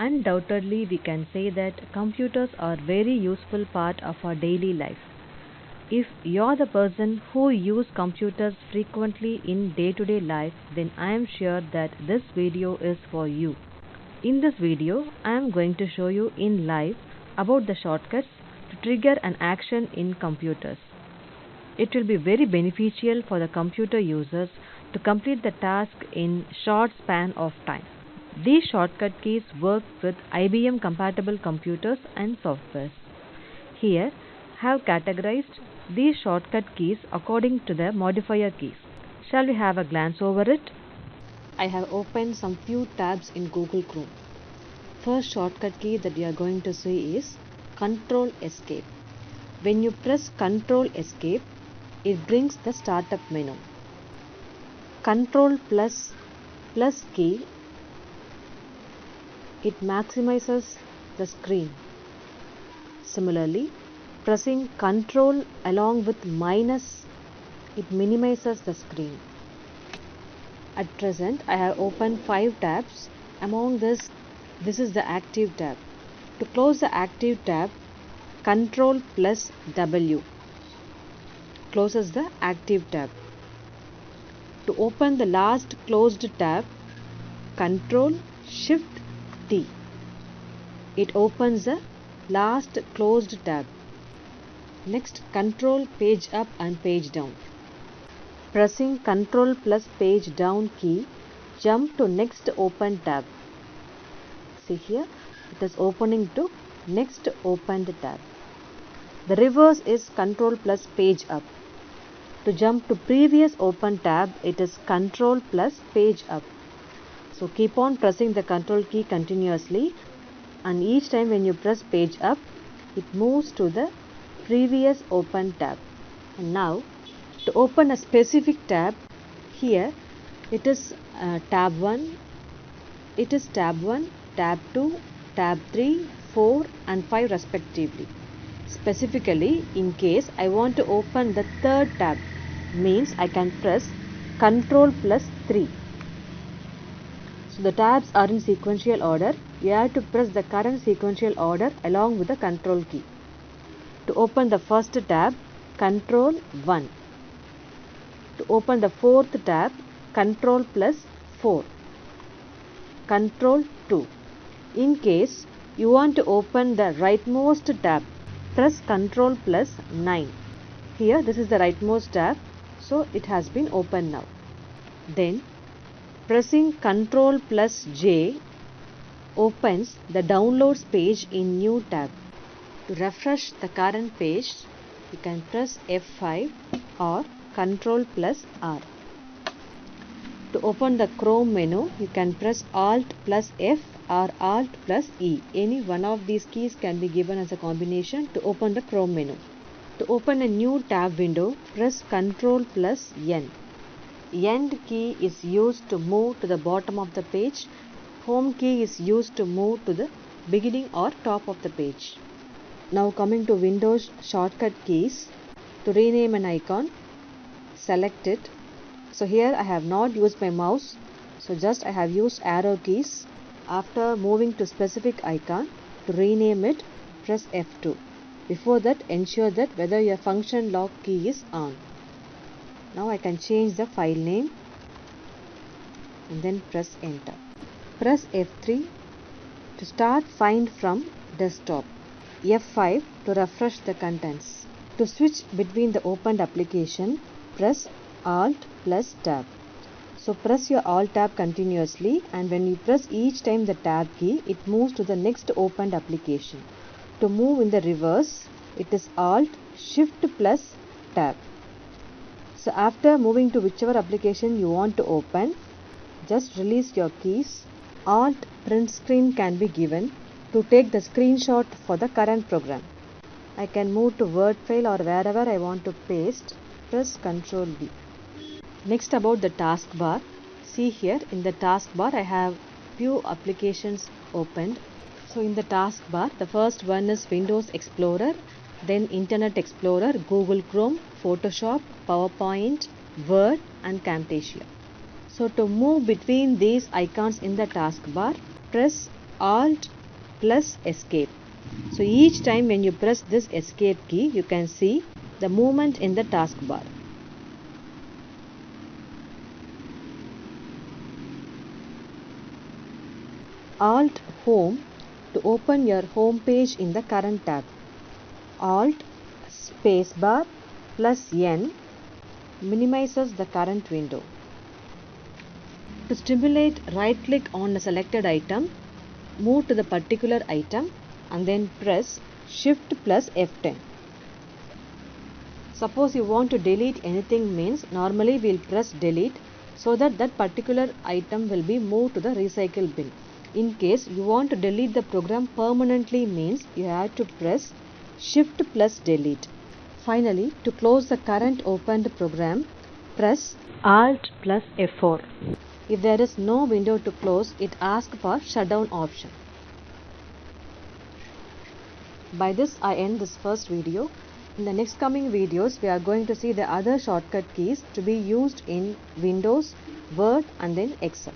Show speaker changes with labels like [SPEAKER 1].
[SPEAKER 1] Undoubtedly, we can say that computers are very useful part of our daily life. If you're the person who use computers frequently in day-to-day life, then I am sure that this video is for you. In this video, I am going to show you in live about the shortcuts to trigger an action in computers. It will be very beneficial for the computer users to complete the task in short span of time. These shortcut keys work with IBM compatible computers and softwares. Here, I have categorized these shortcut keys according to the modifier keys. Shall we have a glance over it? I have opened some few tabs in Google Chrome. First shortcut key that you are going to see is Control Escape. When you press Control Escape, it brings the startup menu. Control plus key, it maximizes the screen. Similarly, pressing Control along with minus, it minimizes the screen. At present, I have opened 5 tabs. Among this is the active tab. To close the active tab, Control plus W closes the active tab. To open the last closed tab, Control Shift T. It opens the last closed tab. Next, Control Page Up and Page Down. Pressing Control plus Page Down key, jump to next open tab. See here, it is opening to next opened tab. The reverse is Control plus Page Up. To jump to previous open tab, it is Control plus Page Up. So keep on pressing the Control key continuously, and each time when you press Page Up, it moves to the previous open tab. And now, to open a specific tab, here it is tab 1, it is tab 1, tab 2, tab 3, 4 and 5 respectively. Specifically, in case I want to open the third tab, means I can press Control plus 3. So the tabs are in sequential order. You have to press the current sequential order along with the Control key. To open the first tab, Control 1. To open the fourth tab, Control plus 4. Control 2. In case you want to open the rightmost tab, press Control plus 9. Here this is the rightmost tab, so it has been opened now. Then pressing Control plus J opens the downloads page in new tab. To refresh the current page, you can press F5 or Control plus R. To open the Chrome menu, you can press Alt plus F or Alt plus E. Any one of these keys can be given as a combination to open the Chrome menu. To open a new tab window, press Control plus N. End key is used to move to the bottom of the page. Home key is used to move to the beginning or top of the page. Now coming to Windows shortcut keys. To rename an icon, select it. So here I have not used my mouse, so just I have used arrow keys. After moving to specific icon, to rename it, press F2. Before that, ensure that whether your function lock key is on. Now I can change the file name and then press enter. Press F3 to start find from desktop. F5 to refresh the contents. To switch between the opened application, press Alt plus Tab. So press your Alt tab continuously, and when you press each time the tab key, it moves to the next opened application. To move in the reverse, it is Alt Shift plus Tab. So after moving to whichever application you want to open, just release your keys. Alt print screen can be given to take the screenshot for the current program. I can move to Word file or wherever I want to paste. Press Ctrl V. Next, about the taskbar. See here in the taskbar I have few applications opened. So in the taskbar, the first one is Windows Explorer, then Internet Explorer, Google Chrome, Photoshop, PowerPoint, Word and Camtasia. So to move between these icons in the taskbar, press Alt plus escape. So each time when you press this escape key, you can see the movement in the taskbar. Alt Home to open your home page in the current tab. Alt spacebar plus N minimizes the current window. To stimulate, right click on a selected item, move to the particular item and then press Shift plus F10. Suppose you want to delete anything means normally we will press delete so that that particular item will be moved to the recycle bin. In case you want to delete the program permanently means you have to press Shift plus delete. Finally, to close the current opened program, press Alt plus F4. If there is no window to close, it asks for shutdown option. By this I end this first video. In the next coming videos, we are going to see the other shortcut keys to be used in Windows, Word and then Excel.